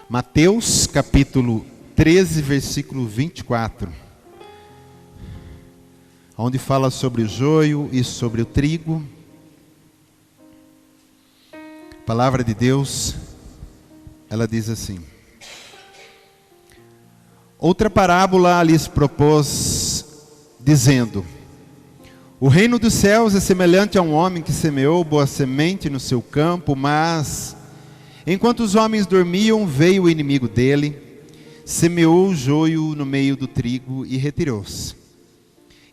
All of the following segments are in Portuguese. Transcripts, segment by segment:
Mateus capítulo 13, versículo 24, onde fala sobre o joio e sobre o trigo. A palavra de Deus, ela diz assim: outra parábola lhes propôs, dizendo: o reino dos céus é semelhante a um homem que semeou boa semente no seu campo, mas enquanto os homens dormiam, veio o inimigo dele, semeou o joio no meio do trigo e retirou-se.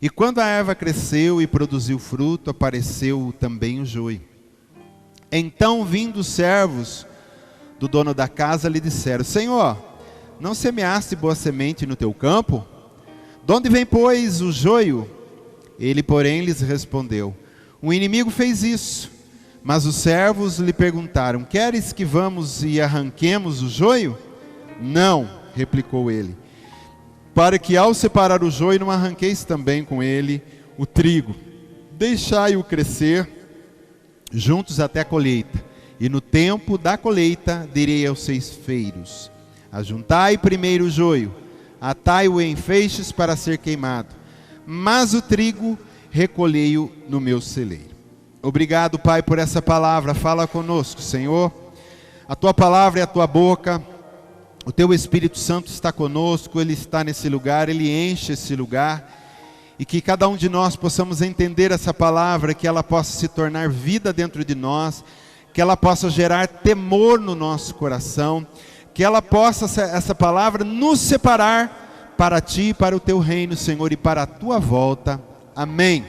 E quando a erva cresceu e produziu fruto, apareceu também o joio. Então, vindo os servos do dono da casa, lhe disseram: Senhor, não semeaste boa semente no teu campo? De onde vem, pois, o joio? Ele, porém, lhes respondeu: o inimigo fez isso. Mas os servos lhe perguntaram: queres que vamos e arranquemos o joio? Não, replicou ele, para que ao separar o joio não arranqueis também com ele o trigo. Deixai-o crescer juntos até a colheita, e no tempo da colheita direi aos ceifeiros: ajuntai primeiro o joio, atai-o em feixes para ser queimado, mas o trigo recolhei-o no meu celeiro. Obrigado, Pai, por essa palavra. Fala conosco, Senhor. A Tua palavra é a Tua boca. O Teu Espírito Santo está conosco. Ele está nesse lugar, Ele enche esse lugar. E que cada um de nós possamos entender essa palavra, que ela possa se tornar vida dentro de nós, que ela possa gerar temor no nosso coração, que ela possa, essa palavra, nos separar para Ti, para o Teu reino, Senhor, e para a Tua volta. Amém.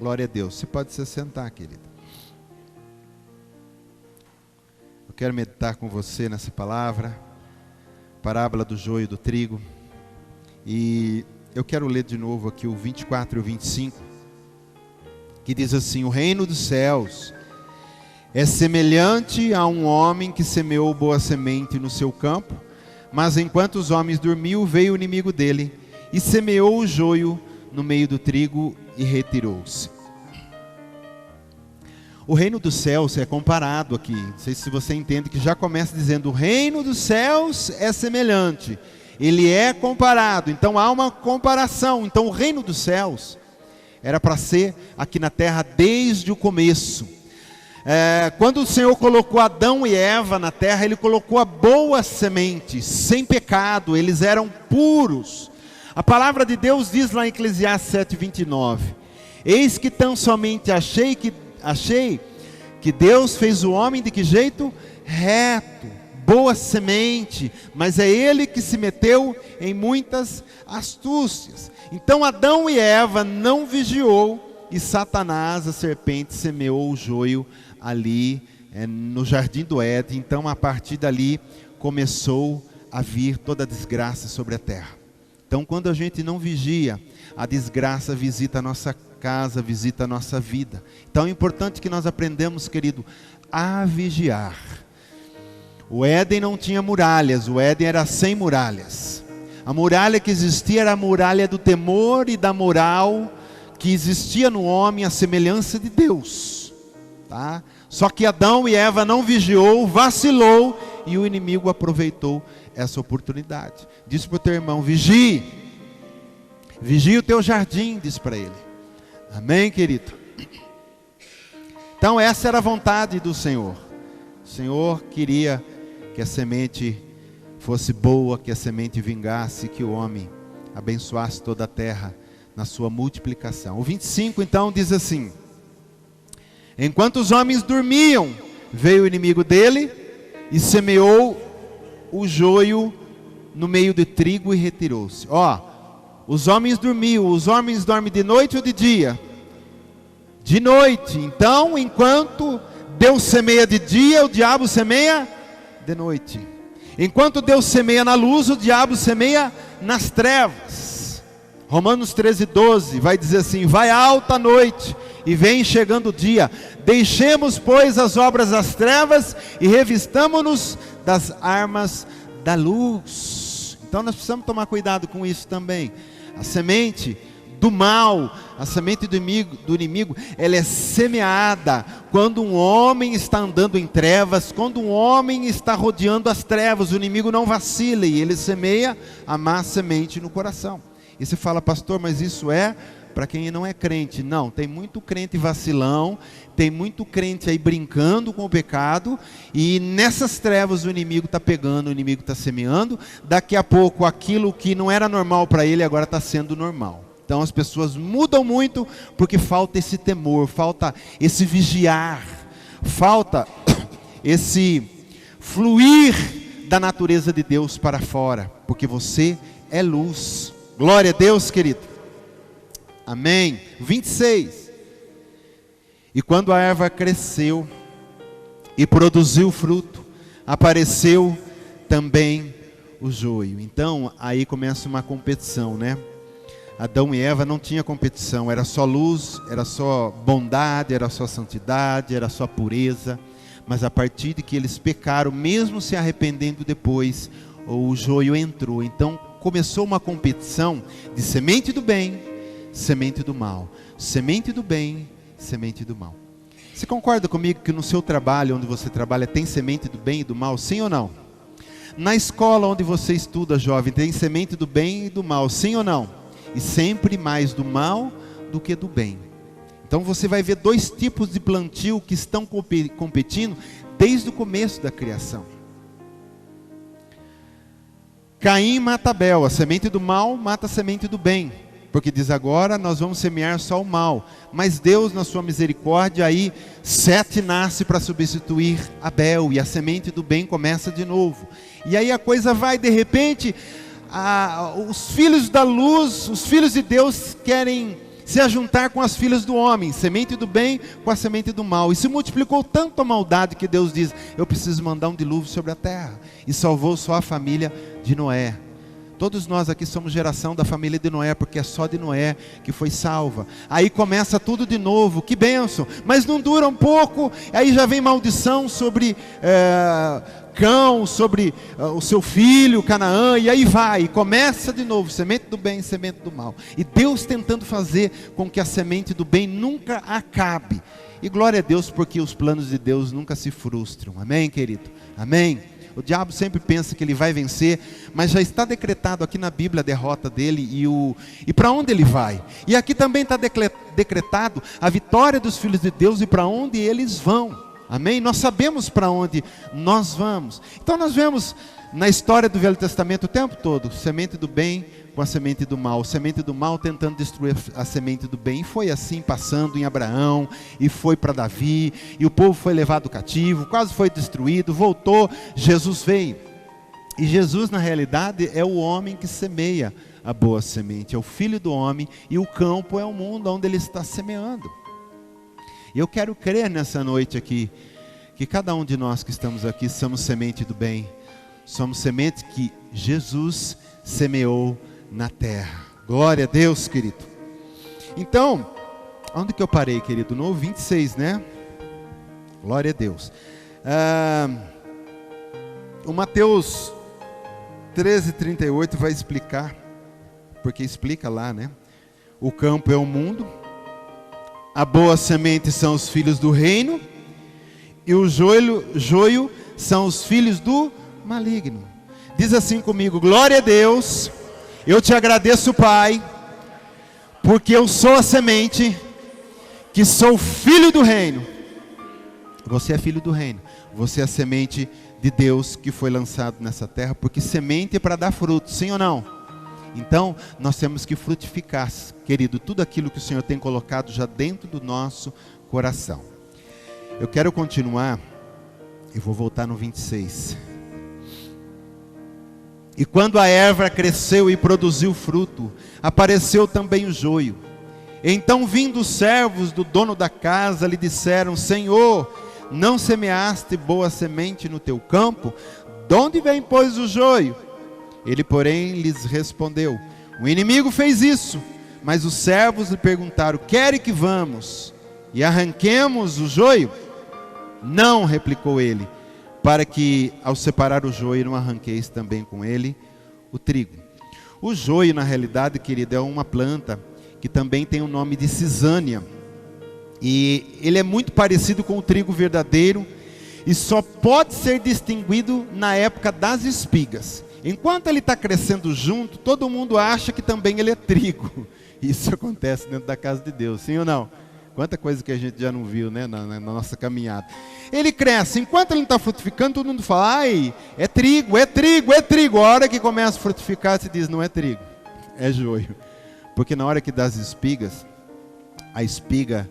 Glória a Deus. Você pode se sentar, querida. Eu quero meditar com você nessa palavra, parábola do joio e do trigo. E eu quero ler de novo aqui o 24 e o 25, que diz assim: o reino dos céus é semelhante a um homem que semeou boa semente no seu campo, mas enquanto os homens dormiam, veio o inimigo dele e semeou o joio no meio do trigo e retirou-se. O reino dos céus é comparado aqui, não sei se você entende, que já começa dizendo: o reino dos céus é semelhante, ele é comparado, então há uma comparação. Então o reino dos céus era para ser aqui na terra desde o começo. Quando o Senhor colocou Adão e Eva na terra, Ele colocou a boa semente, sem pecado, eles eram puros. A palavra de Deus diz lá em Eclesiastes 7:29, eis que tão somente achei que Deus fez o homem de que jeito? Reto, boa semente, mas é ele que se meteu em muitas astúcias. Então Adão e Eva não vigiou, e Satanás, a serpente, semeou o joio ali no jardim do Éden. Então a partir dali começou a vir toda a desgraça sobre a terra. Então, quando a gente não vigia, a desgraça visita a nossa casa, visita a nossa vida. Então é importante que nós aprendamos, querido, a vigiar. O Éden não tinha muralhas, o Éden era sem muralhas. A muralha que existia era a muralha do temor e da moral que existia no homem, a semelhança de Deus. Tá? Só que Adão e Eva não vigiou, vacilou, e o inimigo aproveitou essa oportunidade. Diz para o teu irmão: vigie o teu jardim, diz para ele. Amém, querido? Então essa era a vontade do Senhor. O Senhor queria que a semente fosse boa, que a semente vingasse, que o homem abençoasse toda a terra na sua multiplicação. O 25 então diz assim: enquanto os homens dormiam, veio o inimigo dele e semeou o joio no meio do trigo e retirou-se. Os homens dormiam. Os homens dormem de noite ou de dia? De noite. Então, enquanto Deus semeia de dia, o diabo semeia de noite. Enquanto Deus semeia na luz, o diabo semeia nas trevas. Romanos 13:12 vai dizer assim: vai alta a noite e vem chegando o dia. Deixemos, pois, as obras das trevas e revistamo-nos das armas da luz. Então nós precisamos tomar cuidado com isso também. A semente do mal, a semente do inimigo, ela é semeada Quando um homem está andando em trevas, quando um homem está rodeando as trevas, o inimigo não vacila e ele semeia a má semente no coração. E você fala, pastor, mas isso é para quem não é crente. Não, tem muito crente vacilão, tem muito crente aí brincando com o pecado, e nessas trevas o inimigo está pegando, o inimigo está semeando. Daqui a pouco aquilo que não era normal para ele agora está sendo normal. Então as pessoas mudam muito porque falta esse temor, falta esse vigiar, falta esse fluir da natureza de Deus para fora, porque você é luz. Glória a Deus, querido. Amém. 26. E quando a erva cresceu e produziu fruto, apareceu também o joio. Então aí começa uma competição, né? Adão e Eva não tinham competição, era só luz, era só bondade, era só santidade, era só pureza. Mas a partir de que eles pecaram, mesmo se arrependendo depois, o joio entrou. Então começou uma competição de semente do bem, semente do mal. Semente do bem, semente do mal. Você concorda comigo que no seu trabalho, onde você trabalha, tem semente do bem e do mal, sim ou não? Na escola onde você estuda, jovem, tem semente do bem e do mal, sim ou não? E sempre mais do mal do que do bem. Então você vai ver dois tipos de plantio que estão competindo desde o começo da criação. Caim mata Abel, a semente do mal mata a semente do bem. Porque diz agora nós vamos semear só o mal. Mas Deus na sua misericórdia aí, Sete nasce para substituir Abel. E a semente do bem começa de novo. E aí a coisa vai de repente... os filhos da luz, os filhos de Deus querem se ajuntar com as filhas do homem, semente do bem com a semente do mal. E se multiplicou tanto a maldade que Deus diz, eu preciso mandar um dilúvio sobre a terra. E salvou só a família de Noé. Todos nós aqui somos geração da família de Noé, porque é só de Noé que foi salva. Aí começa tudo de novo, que bênção. Mas não dura um pouco, aí já vem maldição sobre... Cão, sobre o seu filho, Canaã, e aí vai, e começa de novo, semente do bem, semente do mal. E Deus tentando fazer com que a semente do bem nunca acabe. E glória a Deus, porque os planos de Deus nunca se frustram. Amém, querido? Amém? O diabo sempre pensa que ele vai vencer, mas já está decretado aqui na Bíblia a derrota dele e para onde ele vai. E aqui também está decretado a vitória dos filhos de Deus e para onde eles vão. Amém? Nós sabemos para onde nós vamos. Então nós vemos na história do Velho Testamento o tempo todo, semente do bem com a semente do mal. Semente do mal tentando destruir a semente do bem. E foi assim passando em Abraão, e foi para Davi, e o povo foi levado cativo, quase foi destruído, voltou, Jesus veio. E Jesus na realidade é o homem que semeia a boa semente, é o filho do homem, e o campo é o mundo onde ele está semeando. E eu quero crer nessa noite aqui, que cada um de nós que estamos aqui somos semente do bem. Somos semente que Jesus semeou na terra. Glória a Deus, querido. Então, onde que eu parei, querido? No 26, né? Glória a Deus. O Mateus 13:38 vai explicar, porque explica lá, né? O campo é o mundo. A boa semente são os filhos do reino, e o joio são os filhos do maligno. Diz assim comigo: glória a Deus, eu te agradeço, Pai, porque eu sou a semente, que sou filho do reino. Você é filho do reino, você é a semente de Deus que foi lançado nessa terra, porque semente é para dar fruto, sim ou não? Então, nós temos que frutificar, querido, tudo aquilo que o Senhor tem colocado já dentro do nosso coração. Eu quero continuar, e vou voltar no 26. E quando a erva cresceu e produziu fruto, apareceu também o joio. Então, vindo os servos do dono da casa, lhe disseram: Senhor, não semeaste boa semente no teu campo? De onde vem, pois, o joio? Ele, porém, lhes respondeu: o inimigo fez isso. Mas os servos lhe perguntaram: quere que vamos e arranquemos o joio? Não, replicou ele, para que ao separar o joio não arranqueis também com ele o trigo. O joio, na realidade, querido, é uma planta que também tem o nome de cisânia. E ele é muito parecido com o trigo verdadeiro e só pode ser distinguido na época das espigas. Enquanto ele está crescendo junto, todo mundo acha que também ele é trigo. Isso acontece dentro da casa de Deus, sim ou não? Quanta coisa que a gente já não viu, né, na nossa caminhada. Ele cresce, enquanto ele não está frutificando, todo mundo fala, ai, é trigo, é trigo, é trigo. A hora que começa a frutificar, se diz, não é trigo, é joio. Porque na hora que dá as espigas, a espiga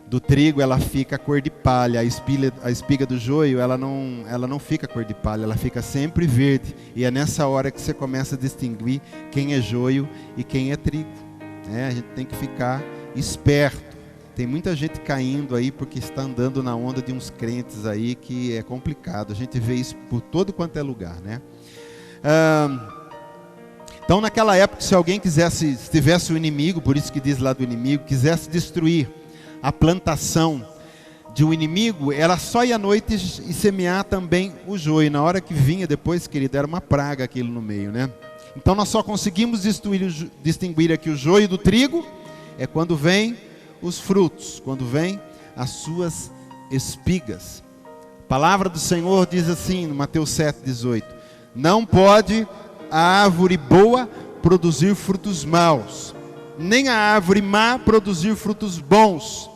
do trigo, ela fica cor de palha. A espiga do joio, ela não fica cor de palha, ela fica sempre verde. E é nessa hora que você começa a distinguir quem é joio e quem é trigo. A gente tem que ficar esperto. Tem muita gente caindo aí porque está andando na onda de uns crentes aí que é complicado. A gente vê isso por todo quanto é lugar, né? Então naquela época, se alguém quisesse, se tivesse o inimigo, por isso que diz lá do inimigo, quisesse destruir a plantação de um inimigo, ela só ia à noite e semear também o joio. Na hora que vinha depois, querido, era uma praga aquilo no meio, né? Então nós só conseguimos distinguir aqui o joio do trigo, é quando vem os frutos, quando vem as suas espigas. A palavra do Senhor diz assim, no Mateus 7,18: não pode a árvore boa produzir frutos maus, nem a árvore má produzir frutos bons.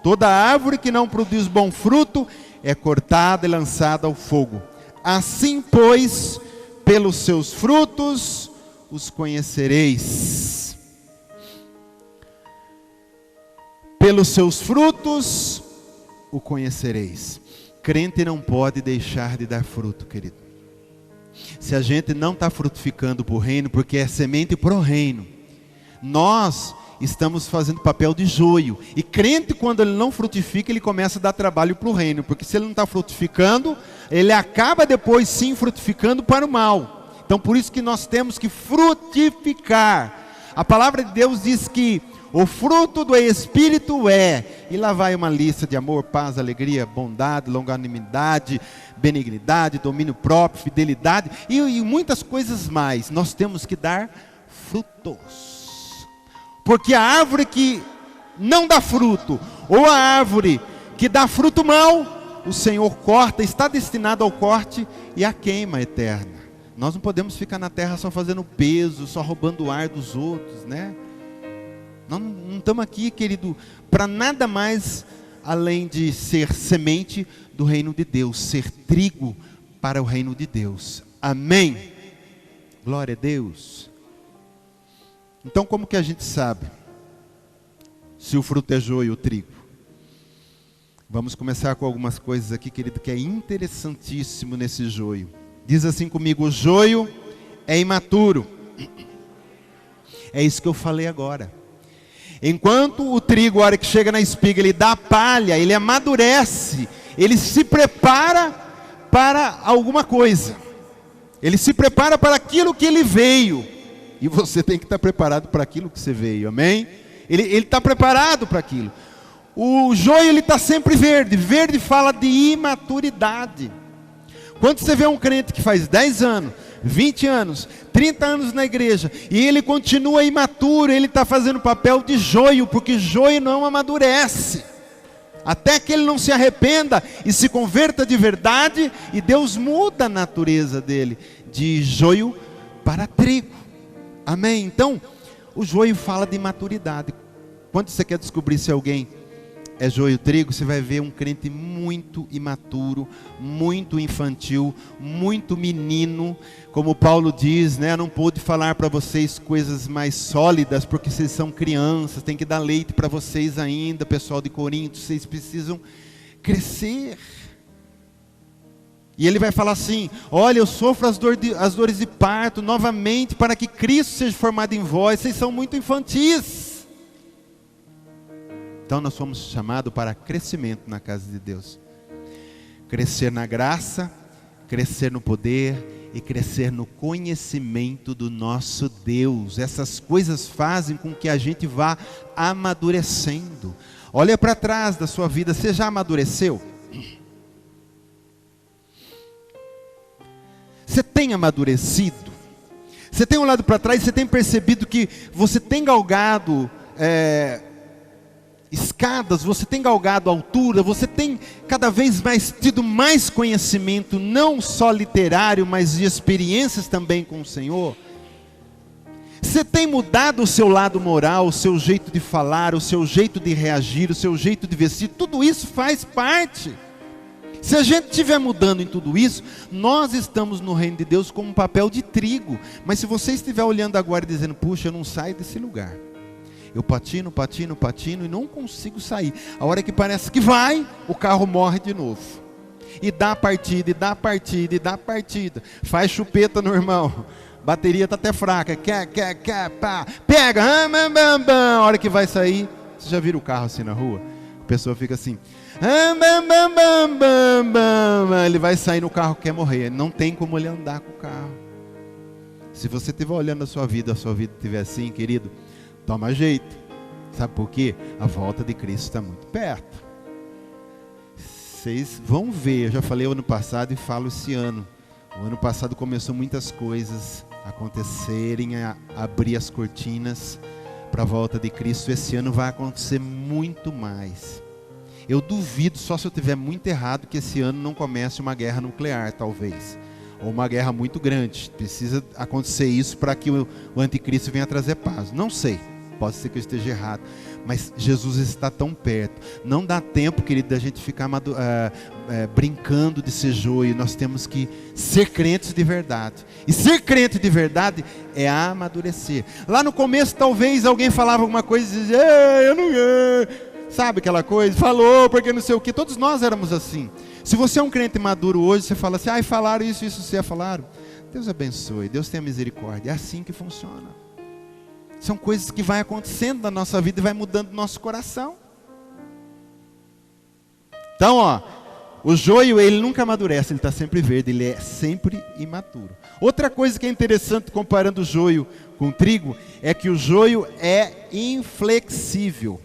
Toda árvore que não produz bom fruto é cortada e lançada ao fogo. Assim, pois, pelos seus frutos os conhecereis. Pelos seus frutos o conhecereis. Crente não pode deixar de dar fruto, querido. Se a gente não está frutificando para o reino, porque é semente para o reino, nós estamos fazendo papel de joio. E crente, quando ele não frutifica, ele começa a dar trabalho para o reino, porque se ele não está frutificando, ele acaba depois sim frutificando para o mal. Então por isso que nós temos que frutificar. A palavra de Deus diz que o fruto do Espírito e lá vai uma lista de amor, paz, alegria, bondade, longanimidade, benignidade, domínio próprio, fidelidade e muitas coisas mais. Nós temos que dar frutos, porque a árvore que não dá fruto, ou a árvore que dá fruto mau, o Senhor corta, está destinado ao corte e à queima eterna. Nós não podemos ficar na terra só fazendo peso, só roubando o ar dos outros, né? Nós não estamos aqui, querido, para nada mais além de ser semente do reino de Deus, ser trigo para o reino de Deus. Amém? Glória a Deus. Então como que a gente sabe se o fruto é joio ou trigo? Vamos começar com algumas coisas aqui, querido, que é interessantíssimo nesse joio. Diz assim comigo: o joio é imaturo. É isso que eu falei agora. Enquanto o trigo, a hora que chega na espiga, ele dá palha, ele amadurece, ele se prepara para alguma coisa, ele se prepara para aquilo que ele veio, e você tem que estar preparado para aquilo que você veio, amém? Ele está preparado para aquilo. O joio, ele está sempre verde, verde fala de imaturidade. Quando você vê um crente que faz 10 anos, 20 anos, 30 anos na igreja, e ele continua imaturo, ele está fazendo papel de joio, porque joio não amadurece, até que ele não se arrependa e se converta de verdade, e Deus muda a natureza dele, de joio para trigo, amém? Então, o joio fala de imaturidade. Quando você quer descobrir se alguém é joio trigo, você vai ver um crente muito imaturo, muito infantil, muito menino, como Paulo diz, né? Não pude falar para vocês coisas mais sólidas, porque vocês são crianças, tem que dar leite para vocês ainda, pessoal de Corinto, vocês precisam crescer. E ele vai falar assim: olha, eu sofro as dores de parto novamente, para que Cristo seja formado em vós, vocês são muito infantis. Então nós fomos chamados para crescimento na casa de Deus. Crescer na graça, crescer no poder e crescer no conhecimento do nosso Deus. Essas coisas fazem com que a gente vá amadurecendo. Olha para trás da sua vida, você já amadureceu? Você tem amadurecido? Você tem olhado para trás e você tem percebido que você tem galgado escadas, você tem galgado altura, você tem cada vez mais tido mais conhecimento, não só literário, mas de experiências também com o Senhor. Você tem mudado o seu lado moral, o seu jeito de falar, o seu jeito de reagir, o seu jeito de vestir, tudo isso faz parte. Se a gente estiver mudando em tudo isso, nós estamos no reino de Deus como um papel de trigo. Mas se você estiver olhando agora e dizendo, puxa, eu não saio desse lugar, eu patino e não consigo sair. A hora que parece que vai, o carro morre de novo. E dá partida, faz chupeta no irmão. Bateria está até fraca, pá, pega, a hora que vai sair, você já vira o carro assim na rua? A pessoa fica assim, ele vai sair no carro, quer morrer, não tem como ele andar com o carro. Se você estiver olhando a sua vida estiver assim, querido, toma jeito. Sabe por quê? A volta de Cristo está muito perto. Vocês vão ver, eu já falei ano passado e falo esse ano. O ano passado começou muitas coisas acontecerem, a abrir as cortinas para a volta de Cristo. Esse ano vai acontecer muito mais. Eu duvido, só se eu estiver muito errado, que esse ano não comece uma guerra nuclear, talvez. Ou uma guerra muito grande. Precisa acontecer isso para que o anticristo venha trazer paz. Não sei, pode ser que eu esteja errado. Mas Jesus está tão perto. Não dá tempo, querido, da gente ficar brincando de ser joio. Nós temos que ser crentes de verdade. E ser crente de verdade é amadurecer. Lá no começo, talvez alguém falava alguma coisa e dizia, eu não... Sabe aquela coisa? Falou, porque não sei o que. Todos nós éramos assim. Se você é um crente maduro hoje, você fala assim, falaram isso, você falaram. Deus abençoe, Deus tenha misericórdia. É assim que funciona. São coisas que vai acontecendo na nossa vida e vai mudando o nosso coração. Então, o joio, ele nunca amadurece, ele está sempre verde, ele é sempre imaturo. Outra coisa que é interessante comparando o joio com o trigo, é que o joio é inflexível.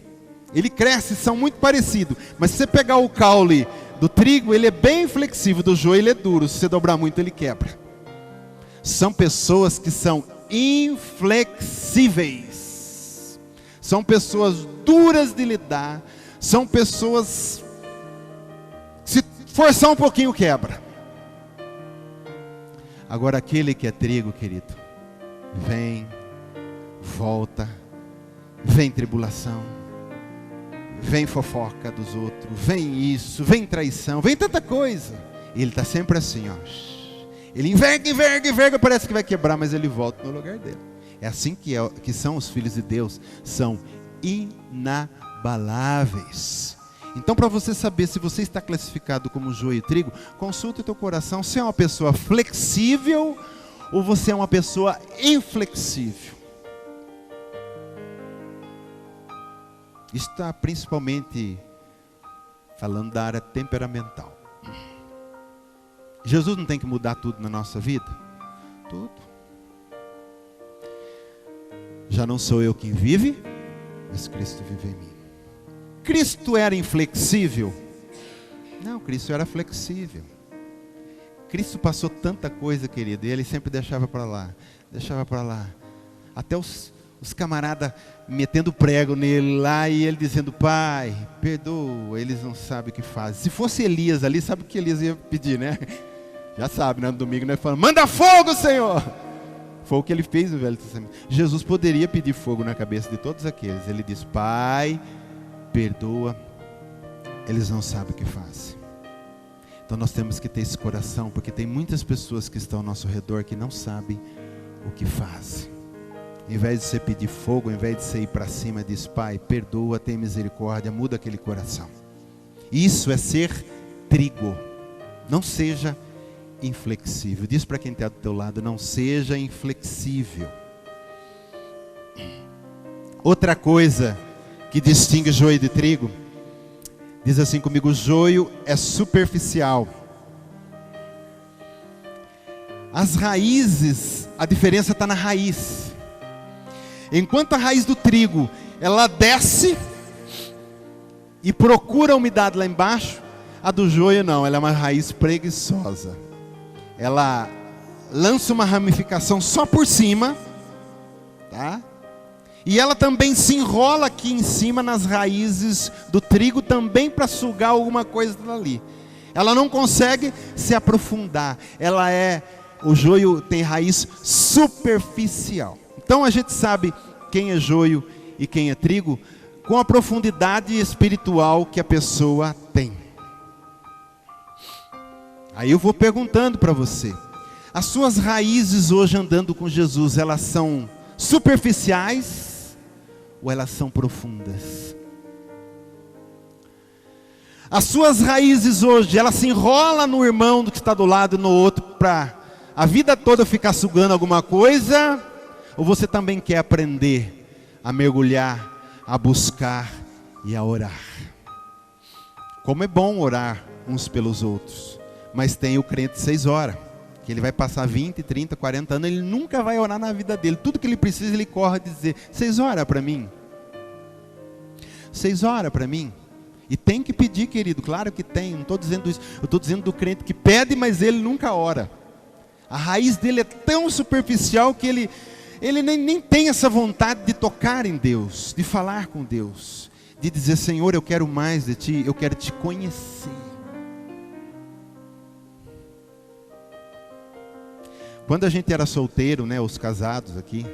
Ele cresce, são muito parecidos, mas se você pegar o caule do trigo, ele é bem flexível, do joio ele é duro, se você dobrar muito ele quebra. São pessoas que são inflexíveis, são pessoas duras de lidar, são pessoas, se forçar um pouquinho quebra. Agora aquele que é trigo, querido, vem, volta, vem tribulação, vem fofoca dos outros, vem isso, vem traição, vem tanta coisa. Ele está sempre assim, ele enverga, parece que vai quebrar, mas ele volta no lugar dele. É assim que são os filhos de Deus, são inabaláveis. Então, para você saber se você está classificado como joio e trigo, consulte o teu coração, se é uma pessoa flexível ou você é uma pessoa inflexível. Isso está principalmente falando da área temperamental. Jesus não tem que mudar tudo na nossa vida? Tudo. Já não sou eu quem vive, mas Cristo vive em mim. Cristo era inflexível? Não, Cristo era flexível. Cristo passou tanta coisa, querido, e ele sempre deixava para lá. Até os camaradas metendo prego nele lá, e ele dizendo, Pai, perdoa, eles não sabem o que fazem. Se fosse Elias ali, sabe o que Elias ia pedir, né? Já sabe, né? No domingo nós falamos, manda fogo, Senhor! Foi o que ele fez no Velho Testamento. Jesus poderia pedir fogo na cabeça de todos aqueles. Ele diz, Pai, perdoa, eles não sabem o que fazem. Então nós temos que ter esse coração, porque tem muitas pessoas que estão ao nosso redor que não sabem o que fazem. Em vez de você pedir fogo, em vez de você ir para cima, diz, Pai, perdoa, tem misericórdia, muda aquele coração. Isso é ser trigo. Não seja inflexível. Diz para quem está do teu lado, não seja inflexível. Outra coisa que distingue joio de trigo, diz assim comigo, o joio é superficial. As raízes, a diferença está na raiz. Enquanto a raiz do trigo, ela desce e procura a umidade lá embaixo, a do joio não, ela é uma raiz preguiçosa. Ela lança uma ramificação só por cima, tá? E ela também se enrola aqui em cima nas raízes do trigo também para sugar alguma coisa dali. Ela não consegue se aprofundar. O joio tem raiz superficial. Então a gente sabe quem é joio e quem é trigo com a profundidade espiritual que a pessoa tem. Aí eu vou perguntando para você: as suas raízes hoje andando com Jesus, elas são superficiais ou elas são profundas? As suas raízes hoje, elas se enrolam no irmão que está do lado e no outro para a vida toda ficar sugando alguma coisa? Ou você também quer aprender a mergulhar, a buscar e a orar? Como é bom orar uns pelos outros. Mas tem o crente 6 horas, que ele vai passar 20, 30, 40 anos, ele nunca vai orar na vida dele. Tudo que ele precisa, ele corre a dizer: 6 horas para mim. 6 horas para mim. E tem que pedir, querido, claro que tem, não estou dizendo isso. Eu estou dizendo do crente que pede, mas ele nunca ora. A raiz dele é tão superficial que ele nem tem essa vontade de tocar em Deus, de falar com Deus, de dizer: Senhor, eu quero mais de Ti, eu quero Te conhecer. Quando a gente era solteiro, né, os casados aqui,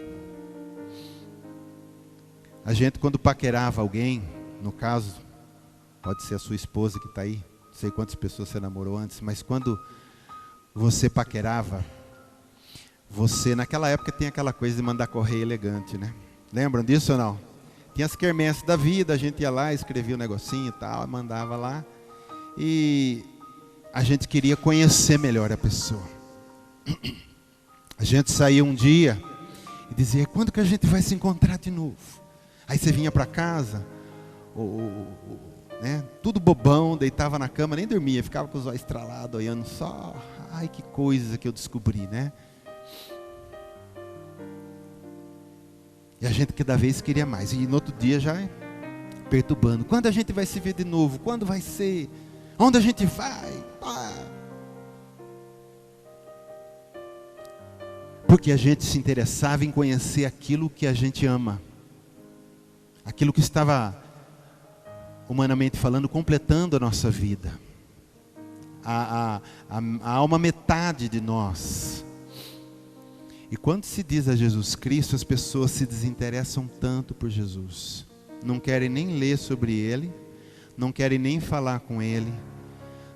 a gente quando paquerava alguém, no caso, pode ser a sua esposa que está aí, não sei quantas pessoas você namorou antes, mas quando você paquerava, você, naquela época tinha aquela coisa de mandar correio elegante, né? Lembram disso ou não? Tinha as quermesses da vida, a gente ia lá, escrevia um negocinho e tal, mandava lá, e a gente queria conhecer melhor a pessoa. A gente saía um dia e dizia: quando que a gente vai se encontrar de novo? Aí você vinha para casa, né, tudo bobão, deitava na cama, nem dormia, ficava com os olhos estralados, olhando só. Ai, que coisa que eu descobri, né? E a gente cada vez queria mais. E no outro dia já perturbando: quando a gente vai se ver de novo? Quando vai ser? Onde a gente vai? Porque a gente se interessava em conhecer aquilo que a gente ama. Aquilo que estava, humanamente falando, completando a nossa vida. A alma metade de nós. E quando se diz a Jesus Cristo, as pessoas se desinteressam tanto por Jesus. Não querem nem ler sobre Ele, não querem nem falar com Ele,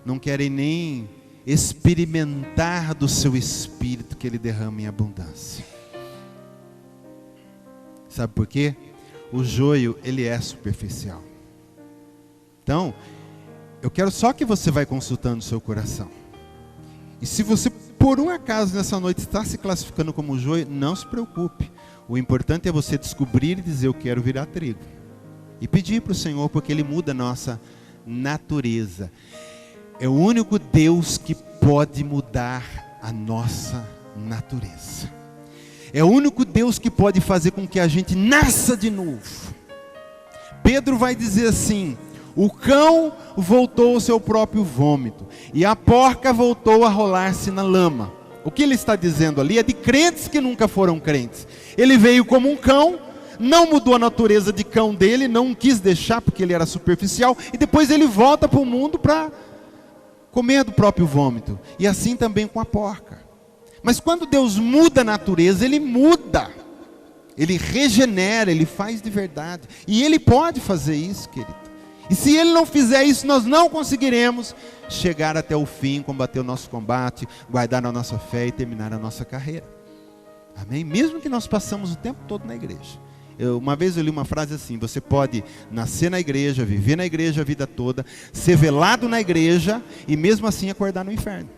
não querem nem experimentar do seu Espírito que Ele derrama em abundância. Sabe por quê? O joio, ele é superficial. Então, eu quero só que você vai consultando o seu coração. E se você, por um acaso, nessa noite está se classificando como joio, não se preocupe. O importante é você descobrir e dizer: eu quero virar trigo. E pedir para o Senhor, porque Ele muda a nossa natureza. É o único Deus que pode mudar a nossa natureza. É o único Deus que pode fazer com que a gente nasça de novo. Pedro vai dizer assim: o cão voltou ao seu próprio vômito, e a porca voltou a rolar-se na lama. O que ele está dizendo ali é de crentes que nunca foram crentes. Ele veio como um cão, não mudou a natureza de cão dele, não quis deixar porque ele era superficial, e depois ele volta para o mundo para comer do próprio vômito. E assim também com a porca. Mas quando Deus muda a natureza, Ele muda. Ele regenera, Ele faz de verdade. E Ele pode fazer isso, querido. E se Ele não fizer isso, nós não conseguiremos chegar até o fim, combater o nosso combate, guardar a nossa fé e terminar a nossa carreira. Amém? Mesmo que nós passamos o tempo todo na igreja. Uma vez eu li uma frase assim: você pode nascer na igreja, viver na igreja a vida toda, ser velado na igreja e mesmo assim acordar no inferno.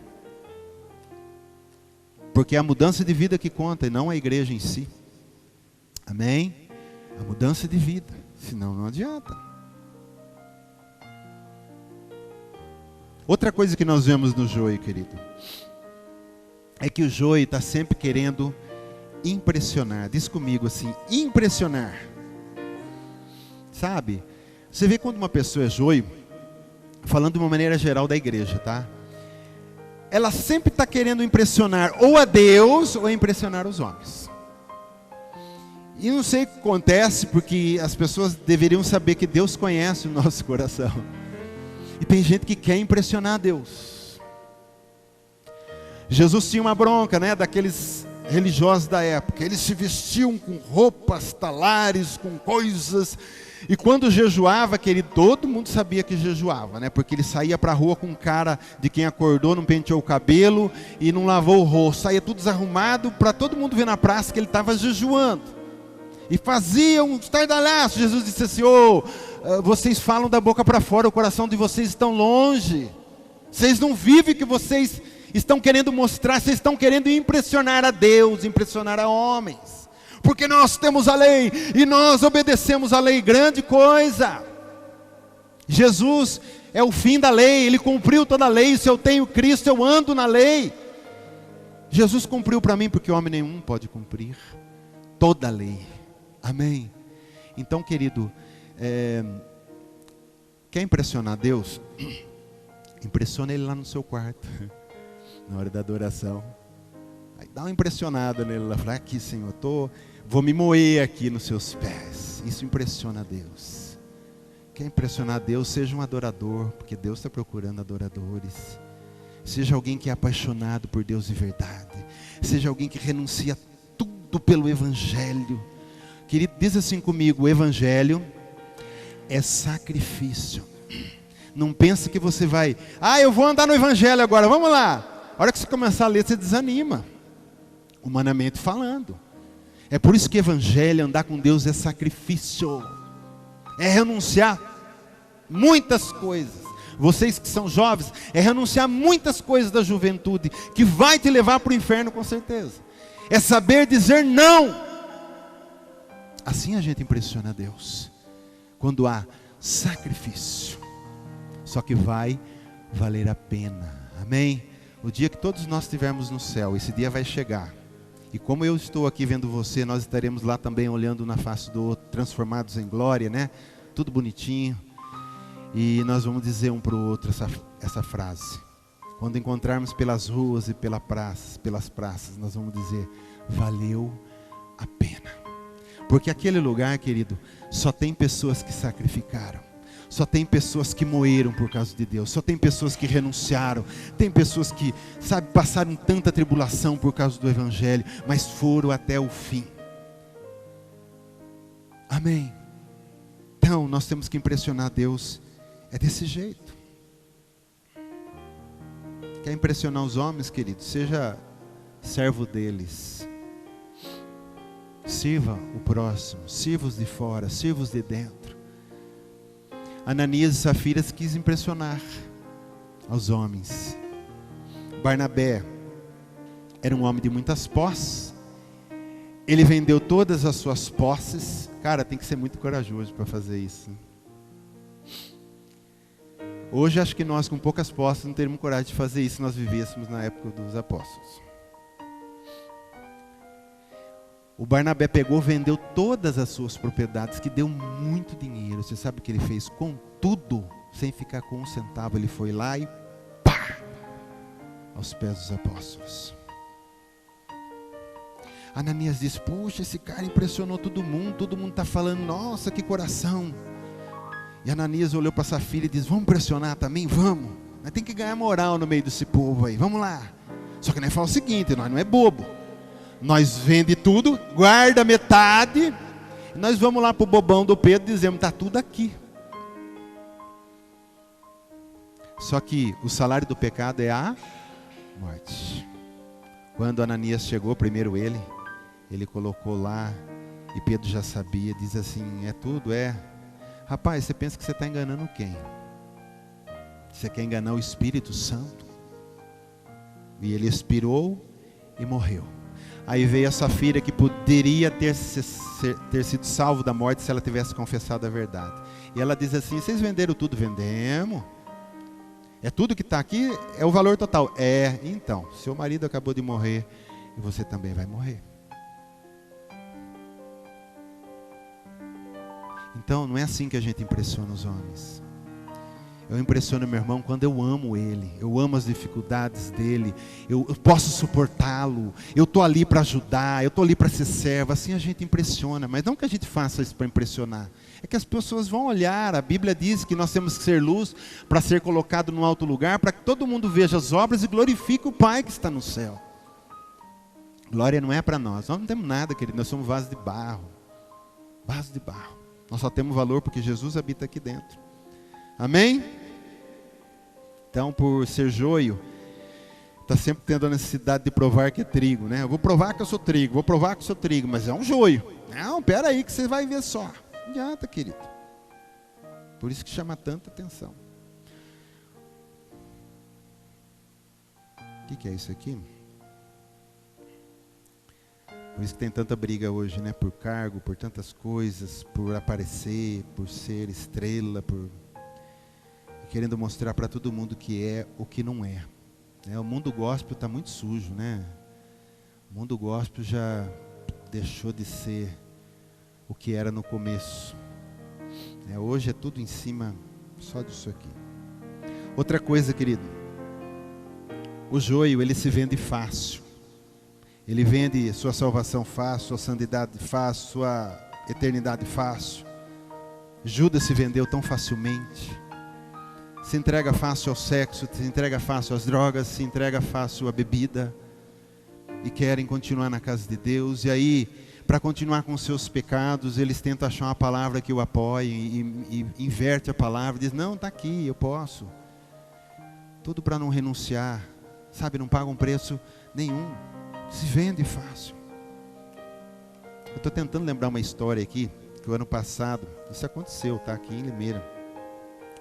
Porque é a mudança de vida que conta e não a igreja em si. Amém? A mudança de vida, senão não adianta. Outra coisa que nós vemos no joio, querido, é que o joio está sempre querendo impressionar. Diz comigo assim: impressionar. Sabe? Você vê quando uma pessoa é joio, falando de uma maneira geral da igreja, tá? Ela sempre está querendo impressionar ou a Deus ou impressionar os homens. E não sei o que acontece, porque as pessoas deveriam saber que Deus conhece o nosso coração. E tem gente que quer impressionar Deus. Jesus tinha uma bronca, né, daqueles religiosos da época. Eles se vestiam com roupas, talares, com coisas. E quando jejuava, querido, todo mundo sabia que jejuava, né? Porque ele saía para a rua com cara de quem acordou, não penteou o cabelo e não lavou o rosto. Saía tudo desarrumado para todo mundo ver na praça que ele estava jejuando. E fazia um estardalhaço. Jesus disse assim: vocês falam da boca para fora, o coração de vocês estão longe. Vocês não vivem o que vocês estão querendo mostrar, vocês estão querendo impressionar a Deus, impressionar a homens. Porque nós temos a lei e nós obedecemos a lei, grande coisa. Jesus é o fim da lei, Ele cumpriu toda a lei. Se eu tenho Cristo, eu ando na lei. Jesus cumpriu para mim, porque homem nenhum pode cumprir toda a lei. Amém? Então, querido, quer impressionar Deus? Impressiona Ele lá no seu quarto, na hora da adoração. Aí dá uma impressionada nele lá, fala: aqui, Senhor, vou me moer aqui nos seus pés. Isso impressiona a Deus. Quer impressionar a Deus? Seja um adorador, porque Deus está procurando adoradores. Seja alguém que é apaixonado por Deus de verdade. Seja alguém que renuncia tudo pelo Evangelho. Querido, diz assim comigo: o Evangelho é sacrifício. Não pensa que você vai, eu vou andar no Evangelho agora, vamos lá. A hora que você começar a ler, você desanima, humanamente falando. É por isso que Evangelho, andar com Deus, é sacrifício. É renunciar muitas coisas. Vocês que são jovens, é renunciar muitas coisas da juventude, que vai te levar para o inferno com certeza. É saber dizer não. Assim a gente impressiona a Deus, quando há sacrifício. Só que vai valer a pena. Amém? O dia que todos nós estivermos no céu, esse dia vai chegar. E como eu estou aqui vendo você, nós estaremos lá também olhando na face do outro, transformados em glória, né? Tudo bonitinho. E nós vamos dizer um para o outro essa frase. Quando encontrarmos pelas ruas e pelas praças, nós vamos dizer: valeu a pena. Porque aquele lugar, querido, só tem pessoas que sacrificaram. Só tem pessoas que moeram por causa de Deus. Só tem pessoas que renunciaram. Tem pessoas que, passaram tanta tribulação por causa do Evangelho, mas foram até o fim. Amém? Então, nós temos que impressionar Deus. É desse jeito. Quer impressionar os homens, querido? Seja servo deles. Sirva o próximo. Sirva os de fora. Sirva os de dentro. Ananias e Safira quis impressionar aos homens. Barnabé era um homem de muitas posses. Ele vendeu todas as suas posses. Cara, tem que ser muito corajoso para fazer isso. Hoje acho que nós com poucas posses não teríamos coragem de fazer isso se nós vivêssemos na época dos apóstolos. O Barnabé pegou, vendeu todas as suas propriedades, que deu muito dinheiro. Você sabe o que ele fez? Com tudo, sem ficar com um centavo, ele foi lá e pá, aos pés dos apóstolos. Ananias disse: puxa, esse cara impressionou todo mundo está falando, nossa, que coração. E Ananias olhou para Safira e disse: vamos impressionar também? Vamos, nós temos que ganhar moral no meio desse povo aí, vamos lá. Só que nós fala o seguinte: nós não é bobo. Nós vende tudo, guarda metade, e nós vamos lá para o bobão do Pedro e dizemos: está tudo aqui. Só que o salário do pecado é a morte. Quando Ananias chegou, primeiro ele colocou lá, e Pedro já sabia, diz assim: é tudo, é. Rapaz, você pensa que você está enganando quem? Você quer enganar o Espírito Santo? E ele expirou e morreu. Aí veio a Safira, que poderia ter sido salvo da morte se ela tivesse confessado a verdade. E ela diz assim: vocês venderam tudo? Vendemos. É tudo que está aqui? É o valor total? É. Então, seu marido acabou de morrer e você também vai morrer. Então, não é assim que a gente impressiona os homens. Eu impressiono meu irmão quando eu amo ele, eu amo as dificuldades dele, eu posso suportá-lo, eu estou ali para ajudar, eu estou ali para ser servo. Assim a gente impressiona, mas não que a gente faça isso para impressionar, é que as pessoas vão olhar. A Bíblia diz que nós temos que ser luz para ser colocado num alto lugar, para que todo mundo veja as obras e glorifique o Pai que está no céu. Glória não é para nós não temos nada, querido, nós somos vasos de barro, nós só temos valor porque Jesus habita aqui dentro. Amém? Então, por ser joio, está sempre tendo a necessidade de provar que é trigo, né? Eu vou provar que eu sou trigo, mas é um joio. Não, pera aí que você vai ver só. Não adianta, querido. Por isso que chama tanta atenção. O que é isso aqui? Por isso que tem tanta briga hoje, né? Por cargo, por tantas coisas, por aparecer, por ser estrela, por querendo mostrar para todo mundo que é o que não é. O mundo gospel está muito sujo, né? O mundo gospel já deixou de ser o que era no começo. Hoje é tudo em cima só disso aqui. Outra coisa, querido, o joio, ele se vende fácil. Ele vende sua salvação fácil, sua santidade fácil, sua eternidade fácil. Judas se vendeu tão facilmente. Se entrega fácil ao sexo, se entrega fácil às drogas, se entrega fácil à bebida. E querem continuar na casa de Deus. E aí, para continuar com seus pecados, eles tentam achar uma palavra que o apoie. E inverte a palavra, diz, não, está aqui, eu posso. Tudo para não renunciar. Sabe, não paga um preço nenhum. Se vende fácil. Eu estou tentando lembrar uma história aqui, que o ano passado, isso aconteceu, tá? Aqui em Limeira.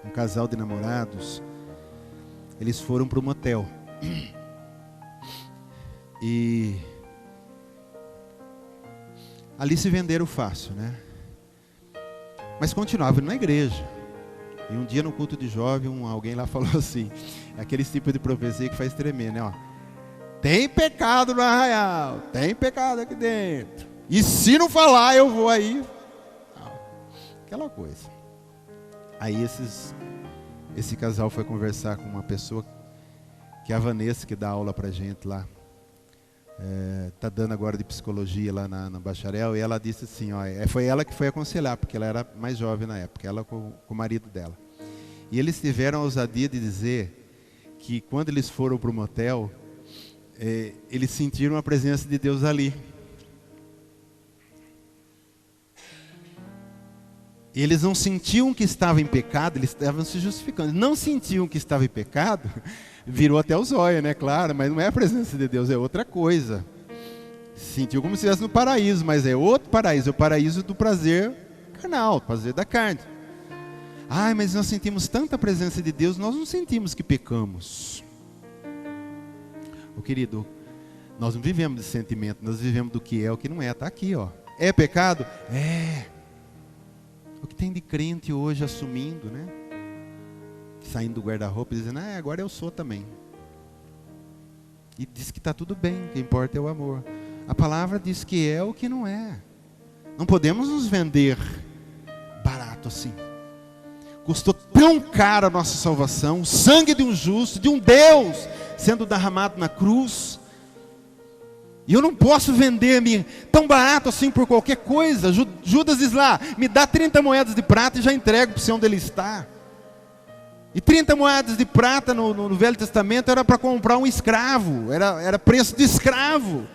Um casal de namorados, eles foram para um motel. E ali se venderam fácil, né? Mas continuavam na igreja. E um dia no culto de jovem, alguém lá falou assim, aquele tipo de profecia que faz tremer, né? Ó, tem pecado no arraial, tem pecado aqui dentro. E se não falar, eu vou aí. Aquela coisa. Aí esse casal foi conversar com uma pessoa, que é a Vanessa, que dá aula pra gente lá. Tá dando agora de psicologia lá na bacharel. E ela disse assim, ó, foi ela que foi aconselhar, porque ela era mais jovem na época, ela com o marido dela. E eles tiveram a ousadia de dizer que quando eles foram pro motel, eles sentiram a presença de Deus ali. E eles não sentiam que estavam em pecado, eles estavam se justificando. Não sentiam que estavam em pecado, virou até os olhos, né? Claro, mas não é a presença de Deus, é outra coisa. Sentiu como se estivesse no paraíso, mas é outro paraíso, é o paraíso do prazer carnal, prazer da carne. Ai, mas nós sentimos tanta presença de Deus, nós não sentimos que pecamos. Ô querido, nós não vivemos de sentimento, nós vivemos do que é, o que não é. Está aqui, ó. É pecado? É. O que tem de crente hoje assumindo, né? Saindo do guarda-roupa e dizendo, agora eu sou também. E diz que está tudo bem, o que importa é o amor. A palavra diz que é o que não é. Não podemos nos vender barato assim. Custou tão caro a nossa salvação, o sangue de um justo, de um Deus, sendo derramado na cruz. E eu não posso vender-me tão barato assim por qualquer coisa. Judas diz lá, me dá 30 moedas de prata e já entrego para você onde ele está. E 30 moedas de prata no Velho Testamento era para comprar um escravo, era preço de escravo.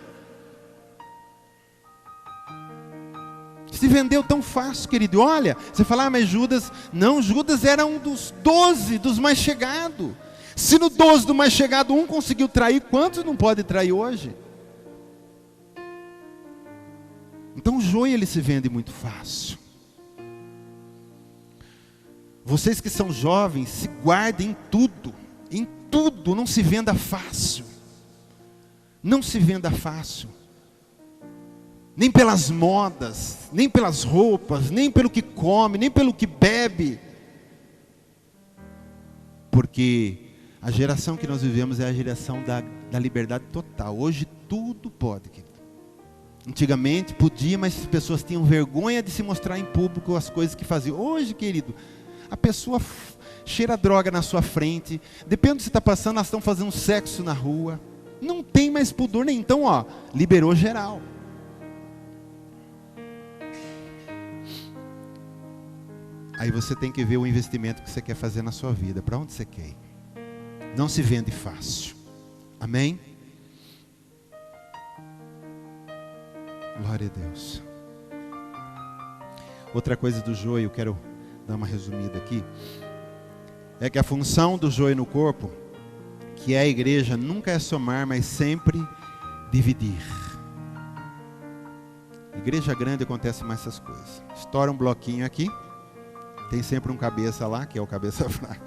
Se vendeu tão fácil, querido. Olha, você fala, mas Judas... Não, Judas era um dos 12, dos mais chegados. Se no 12 do mais chegado um conseguiu trair, quantos não pode trair hoje? Então o joio, ele se vende muito fácil. Vocês que são jovens, se guardem em tudo, não se venda fácil. Não se venda fácil. Nem pelas modas, nem pelas roupas, nem pelo que come, nem pelo que bebe. Porque a geração que nós vivemos é a geração da liberdade total. Hoje tudo pode, querido. Antigamente podia, mas as pessoas tinham vergonha de se mostrar em público as coisas que faziam. Hoje, querido, A pessoa cheira droga na sua frente. Depende do que você está passando, elas estão fazendo sexo na rua. Não tem mais pudor nem. Então, liberou geral. Aí você tem que ver o investimento que você quer fazer na sua vida. Para onde você quer ir? Não se vende fácil. Amém? Glória a Deus. Outra coisa do joio, eu quero dar uma resumida aqui. É que a função do joio no corpo, que é a igreja, nunca é somar, mas sempre dividir. Igreja grande acontece mais essas coisas. Estoura um bloquinho aqui. Tem sempre um cabeça lá, que é o cabeça fraca.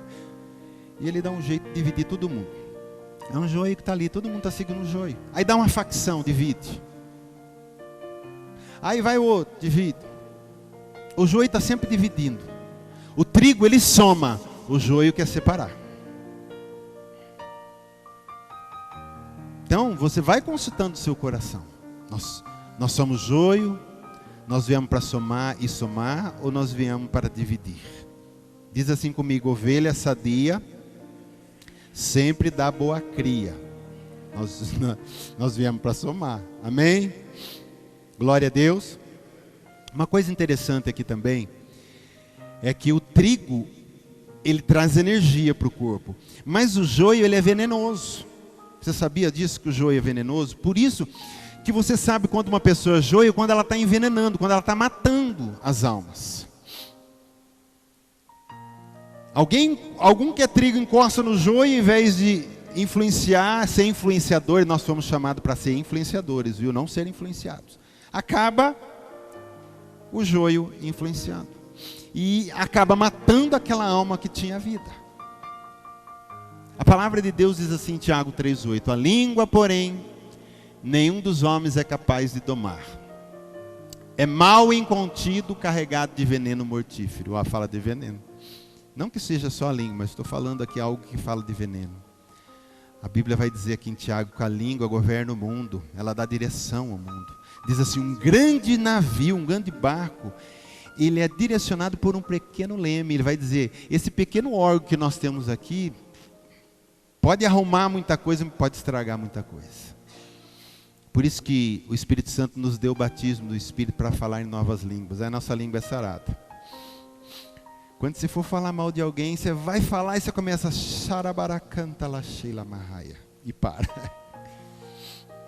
E ele dá um jeito de dividir todo mundo. É um joio que está ali, todo mundo está seguindo o joio. Aí dá uma facção, divide. Aí vai o outro, divide. O joio está sempre dividindo. O trigo ele soma, o joio quer separar. Então você vai consultando o seu coração. Nós somos joio. Nós viemos para somar e somar, ou nós viemos para dividir? Diz assim comigo: ovelha sadia sempre dá boa cria. Nós viemos para somar. Amém? Glória a Deus. Uma coisa interessante aqui também é que o trigo ele traz energia para o corpo, mas o joio ele é venenoso. Você sabia disso, que o joio é venenoso? Por isso que você sabe quando uma pessoa é joio, quando ela está envenenando, quando ela está matando as almas. Algum que é trigo encosta no joio, em vez de influenciar, ser influenciador, nós fomos chamados para ser influenciadores, viu? Não ser influenciados. Acaba o joio influenciando. E acaba matando aquela alma que tinha vida. A palavra de Deus diz assim em Tiago 3,8: a língua, porém, nenhum dos homens é capaz de domar. É mal incontido, carregado de veneno mortífero. Fala de veneno. Não que seja só a língua, mas estou falando aqui algo que fala de veneno. A Bíblia vai dizer aqui em Tiago que a língua governa o mundo. Ela dá direção ao mundo. Diz assim, um grande navio, um grande barco, ele é direcionado por um pequeno leme. Ele vai dizer, esse pequeno órgão que nós temos aqui, pode arrumar muita coisa, pode estragar muita coisa. Por isso que o Espírito Santo nos deu o batismo do Espírito para falar em novas línguas. Aí a nossa língua é sarada. Quando você for falar mal de alguém, você vai falar e você começa xarabaracanta la sheila marraia. E para.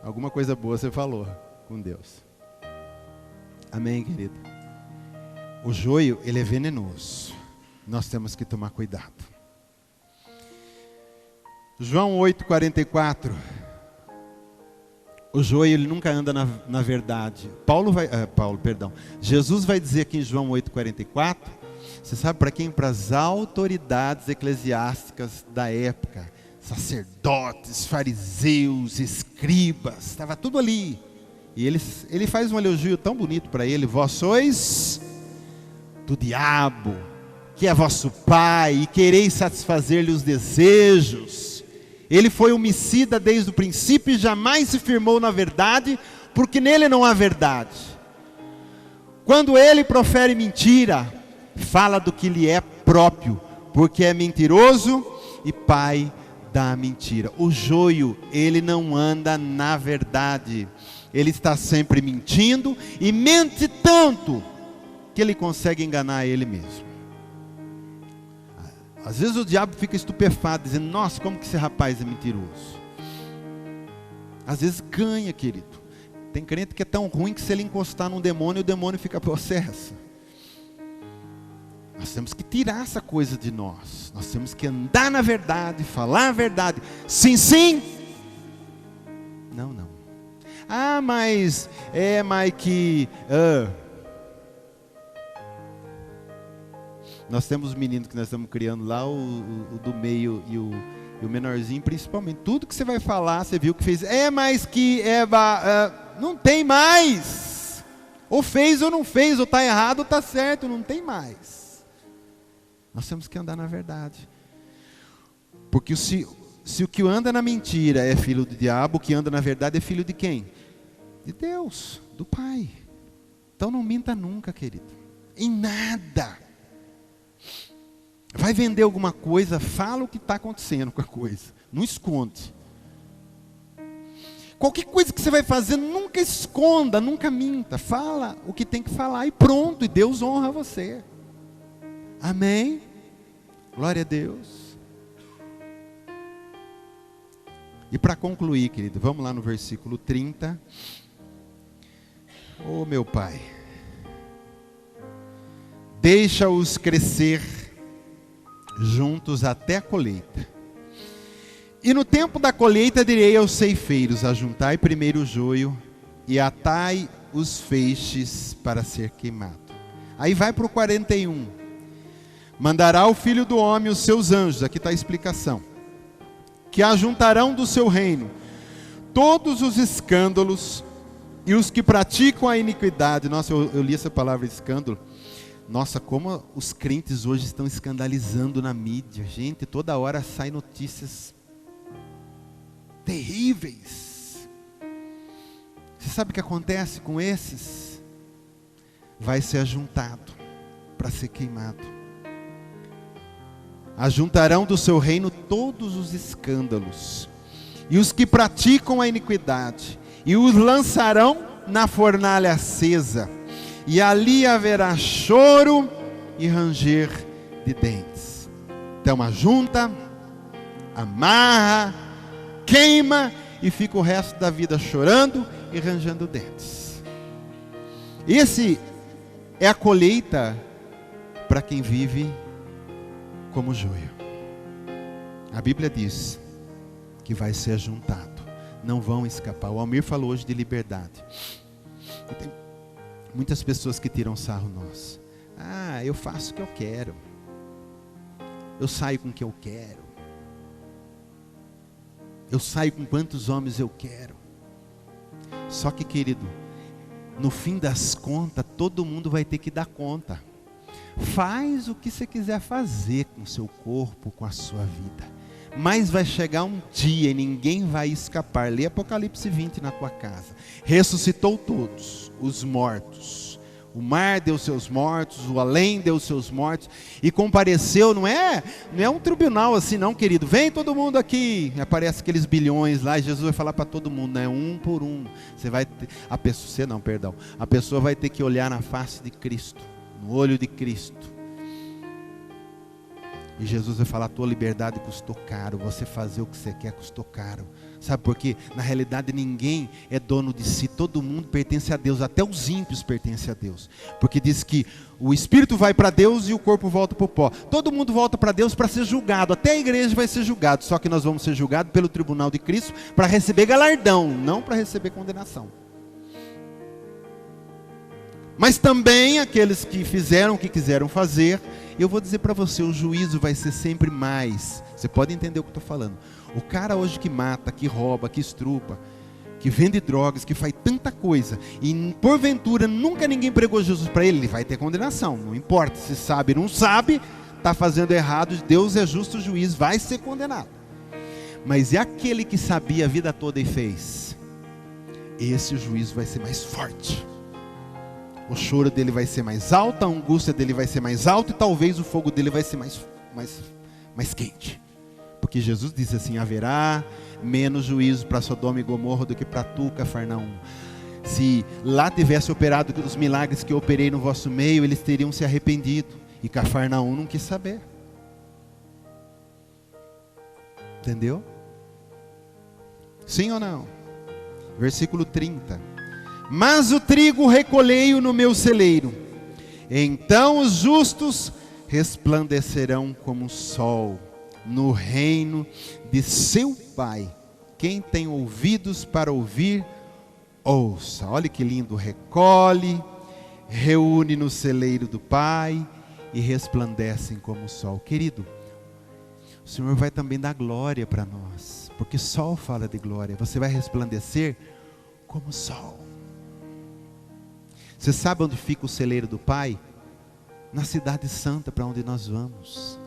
Alguma coisa boa você falou com Deus. Amém, querido? O joio, ele é venenoso. Nós temos que tomar cuidado. João 8,44. O joio ele nunca anda na verdade. Jesus vai dizer aqui em João 8,44. Você sabe para quem? Para as autoridades eclesiásticas da época. Sacerdotes, fariseus, escribas. Estava tudo ali. E ele faz um elogio tão bonito para ele. Vós sois do diabo, que é vosso pai, e quereis satisfazer-lhe os desejos. Ele foi homicida desde o princípio e jamais se firmou na verdade, porque nele não há verdade. Quando ele profere mentira, fala do que lhe é próprio, porque é mentiroso e pai da mentira. O joio, ele não anda na verdade. Ele está sempre mentindo e mente tanto que ele consegue enganar ele mesmo. Às vezes o diabo fica estupefato, dizendo, nossa, como que esse rapaz é mentiroso. Às vezes ganha, querido. Tem crente que é tão ruim que se ele encostar num demônio, o demônio fica possesso. Nós temos que tirar essa coisa de nós. Nós temos que andar na verdade, falar a verdade. Sim, sim. Não, não. Ah, mas que... Nós temos os meninos que nós estamos criando lá, o do meio e o menorzinho, principalmente. Tudo que você vai falar, você viu que fez. Mas que não tem mais. Ou fez ou não fez, ou está errado ou está certo, não tem mais. Nós temos que andar na verdade. Porque se o que anda na mentira é filho do diabo, o que anda na verdade é filho de quem? De Deus, do Pai. Então não minta nunca, querido. Em nada. Vai vender alguma coisa, fala o que está acontecendo com a coisa. Não esconde. Qualquer coisa que você vai fazer, nunca esconda, nunca minta. Fala o que tem que falar e pronto. E Deus honra você. Amém? Glória a Deus. E para concluir, querido, vamos lá no versículo 30. Oh, meu Pai. Deixa-os crescer juntos até a colheita. E no tempo da colheita direi aos ceifeiros: ajuntai primeiro o joio e atai os feixes para ser queimado. Aí vai para o 41. Mandará o Filho do Homem os seus anjos, aqui está a explicação, que ajuntarão do seu reino todos os escândalos e os que praticam a iniquidade. Nossa, eu li essa palavra escândalo. Nossa, como os crentes hoje estão escandalizando na mídia. Gente, toda hora saem notícias terríveis. Você sabe o que acontece com esses? Vai ser ajuntado para ser queimado. Ajuntarão do seu reino todos os escândalos e os que praticam a iniquidade, e os lançarão na fornalha acesa, e ali haverá choro e ranger de dentes. Então ajunta, amarra, queima e fica o resto da vida chorando e rangendo dentes. Esse é a colheita para quem vive como joio. A Bíblia diz que vai ser ajuntado, não vão escapar. O Almir falou hoje de liberdade. E tem muitas pessoas que tiram sarro nosso. Ah, eu faço o que eu quero, eu saio com o que eu quero, eu saio com quantos homens eu quero. Só que, querido, no fim das contas, todo mundo vai ter que dar conta. Faz o que você quiser fazer com o seu corpo, com a sua vida, mas vai chegar um dia e ninguém vai escapar. Lê Apocalipse 20 na tua casa. Ressuscitou todos os mortos. O mar deu seus mortos, o além deu seus mortos, e compareceu. Não é um tribunal assim não, querido. Vem todo mundo aqui. Aparece aqueles bilhões lá e Jesus vai falar para todo mundo, né? Um por um. A pessoa vai ter que olhar na face de Cristo, no olho de Cristo. E Jesus vai falar: a tua liberdade custou caro, você fazer o que você quer custou caro. Sabe por quê? Na realidade ninguém é dono de si, todo mundo pertence a Deus, até os ímpios pertencem a Deus. Porque diz que o espírito vai para Deus e o corpo volta para o pó. Todo mundo volta para Deus para ser julgado, até a igreja vai ser julgado. Só que nós vamos ser julgados pelo tribunal de Cristo para receber galardão, não para receber condenação. Mas também aqueles que fizeram o que quiseram fazer, eu vou dizer para você, o juízo vai ser sempre mais. Você pode entender o que eu estou falando. O cara hoje que mata, que rouba, que estrupa, que vende drogas, que faz tanta coisa, e porventura nunca ninguém pregou Jesus para ele, ele vai ter condenação. Não importa se sabe ou não sabe, está fazendo errado, Deus é justo juiz, vai ser condenado. Mas e aquele que sabia a vida toda e fez? Esse juízo vai ser mais forte. O choro dele vai ser mais alto, a angústia dele vai ser mais alta, e talvez o fogo dele vai ser mais quente. Porque Jesus disse assim: haverá menos juízo para Sodoma e Gomorra do que para tu, Cafarnaum. Se lá tivesse operado os milagres que eu operei no vosso meio, eles teriam se arrependido. E Cafarnaum não quis saber. Entendeu? Sim ou não? Versículo 30. Mas o trigo recolhei-o no meu celeiro, então os justos resplandecerão como o sol no reino de seu Pai. Quem tem ouvidos para ouvir, ouça. Olha que lindo. Recolhe, reúne no celeiro do Pai e resplandecem como o sol. Querido, o Senhor vai também dar glória para nós, porque sol fala de glória. Você vai resplandecer como o sol. Você sabe onde fica o celeiro do Pai? Na cidade santa para onde nós vamos.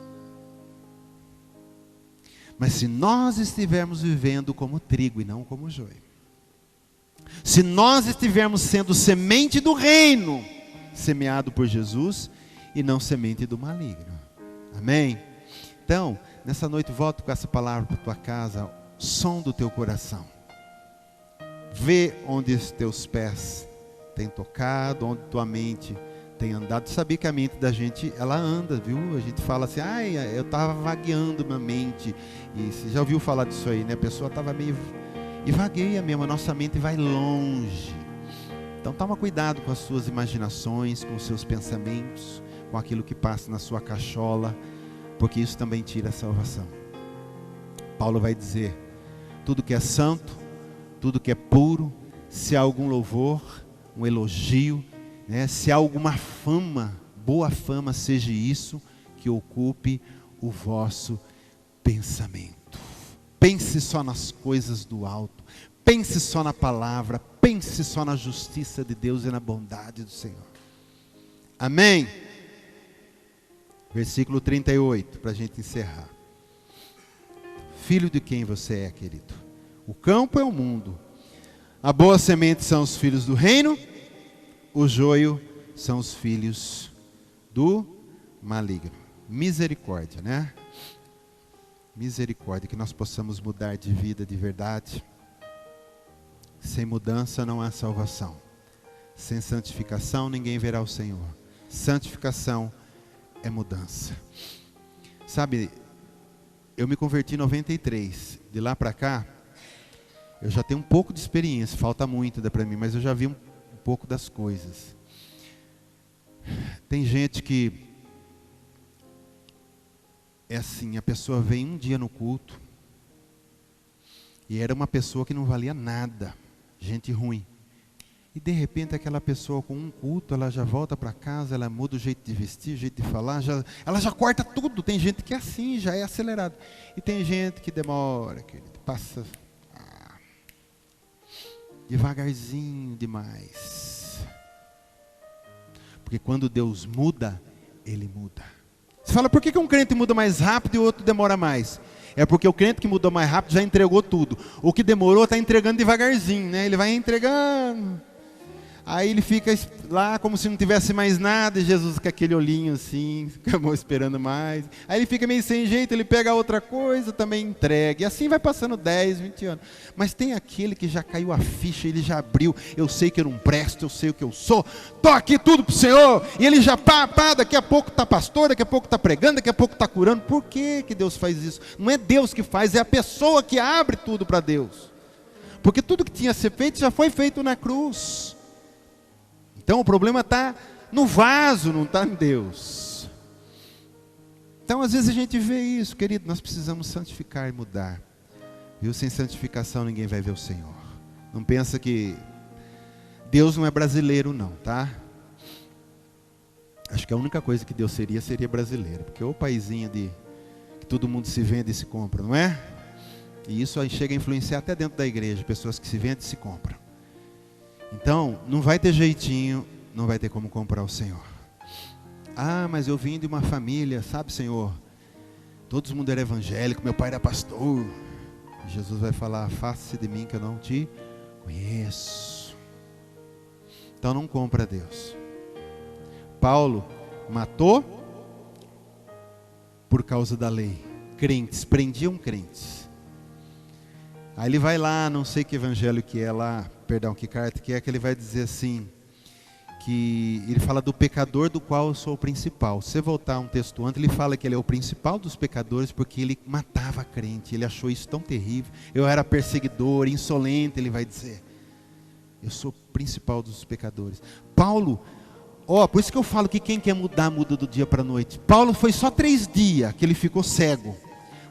Mas se nós estivermos vivendo como trigo e não como joio, se nós estivermos sendo semente do reino, semeado por Jesus, e não semente do maligno. Amém? Então, nessa noite, volta com essa palavra para a tua casa, som do teu coração. Vê onde os teus pés têm tocado, onde tua mente tem andado. Sabia que a mente da gente, ela anda, viu? A gente fala assim, eu estava vagueando minha mente. E você já ouviu falar disso aí, né? A pessoa estava meio... E vagueia mesmo, a nossa mente vai longe. Então toma cuidado com as suas imaginações, com os seus pensamentos, com aquilo que passa na sua cachola, porque isso também tira a salvação. Paulo vai dizer, tudo que é santo, tudo que é puro, se há algum louvor, um elogio, né? Se há alguma fama, boa fama, seja isso que ocupe o vosso pensamento. Pense só nas coisas do alto, pense só na palavra, pense só na justiça de Deus e na bondade do Senhor. Amém? Versículo 38, para a gente encerrar. Filho de quem você é, querido? O campo é o mundo. A boa semente são os filhos do reino, o joio são os filhos do maligno. Misericórdia, né? Misericórdia, que nós possamos mudar de vida de verdade. Sem mudança não há salvação. Sem santificação ninguém verá o Senhor. Santificação é mudança. Sabe, eu me converti em 93. De lá para cá, eu já tenho um pouco de experiência. Falta muito ainda para mim, mas eu já vi um pouco das coisas. Tem gente que é assim, a pessoa vem um dia no culto e era uma pessoa que não valia nada, gente ruim. E de repente aquela pessoa com um culto, ela já volta para casa, ela muda o jeito de vestir, o jeito de falar, ela já corta tudo. Tem gente que é assim, já é acelerado. E tem gente que demora, querido, passa devagarzinho demais. Porque quando Deus muda, Ele muda. Você fala, por que um crente muda mais rápido e o outro demora mais? É porque o crente que mudou mais rápido já entregou tudo. O que demorou está entregando devagarzinho, né? Ele vai entregando. Aí ele fica lá como se não tivesse mais nada, e Jesus com aquele olhinho assim, acabou esperando mais. Aí ele fica meio sem jeito, ele pega outra coisa, também entrega. E assim vai passando 10, 20 anos. Mas tem aquele que já caiu a ficha, ele já abriu. Eu sei que eu não presto, eu sei o que eu sou. Estou aqui tudo para o Senhor. E ele já daqui a pouco está pastor, daqui a pouco está pregando, daqui a pouco está curando. Por que Deus faz isso? Não é Deus que faz, é a pessoa que abre tudo para Deus. Porque tudo que tinha a ser feito já foi feito na cruz. Então o problema está no vaso, não está em Deus. Então às vezes a gente vê isso, querido, nós precisamos santificar e mudar. Viu? Sem santificação ninguém vai ver o Senhor. Não pensa que Deus não é brasileiro não, tá? Acho que a única coisa que Deus seria brasileiro. Porque é o paizinho que todo mundo se vende e se compra, não é? E isso aí chega a influenciar até dentro da igreja, pessoas que se vendem e se compram. Então, não vai ter jeitinho, não vai ter como comprar o Senhor. Ah, mas eu vim de uma família, sabe, Senhor? Todo mundo era evangélico, meu pai era pastor. E Jesus vai falar, afaste-se de mim que eu não te conheço. Então não compra Deus. Paulo matou por causa da lei. Crentes, prendiam crentes. Aí ele vai lá, não sei que evangelho que é lá, perdão, que carta que é, que ele vai dizer assim, que ele fala do pecador do qual eu sou o principal. Se você voltar um texto antes, ele fala que ele é o principal dos pecadores porque ele matava crente, ele achou isso tão terrível. Eu era perseguidor, insolente, ele vai dizer. Eu sou o principal dos pecadores. Paulo, por isso que eu falo que quem quer mudar, muda do dia para a noite. Paulo foi só 3 dias que ele ficou cego.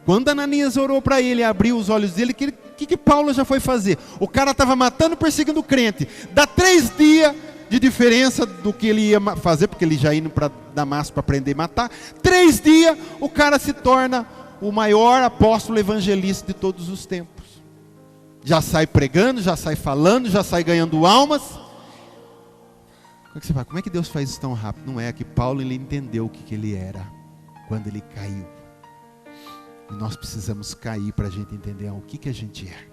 Quando Ananias orou para ele, abriu os olhos dele, o que Paulo já foi fazer? O cara estava matando, perseguindo o crente. Dá 3 dias de diferença do que ele ia fazer, porque ele já ia indo para Damasco para aprender a matar. 3 dias, o cara se torna o maior apóstolo evangelista de todos os tempos. Já sai pregando, já sai falando, já sai ganhando almas. Como é que você fala? Como é que Deus faz isso tão rápido? Não é que Paulo ele entendeu o que ele era quando ele caiu. E nós precisamos cair para a gente entender o que a gente é.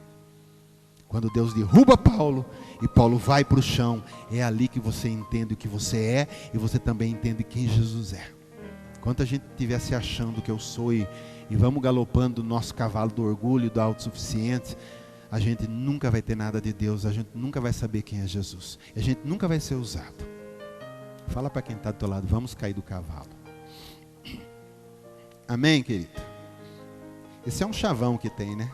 Quando Deus derruba Paulo e Paulo vai para o chão, é ali que você entende o que você é e você também entende quem Jesus é. Enquanto a gente estiver se achando que eu sou e vamos galopando o nosso cavalo do orgulho, da autossuficiência, a gente nunca vai ter nada de Deus, a gente nunca vai saber quem é Jesus, a gente nunca vai ser usado. Fala para quem está do teu lado, vamos cair do cavalo. Amém, querido? Esse é um chavão que tem, né?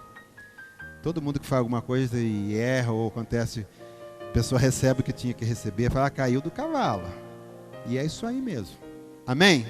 Todo mundo que faz alguma coisa e erra ou acontece, a pessoa recebe o que tinha que receber, fala, caiu do cavalo. E é isso aí mesmo. Amém?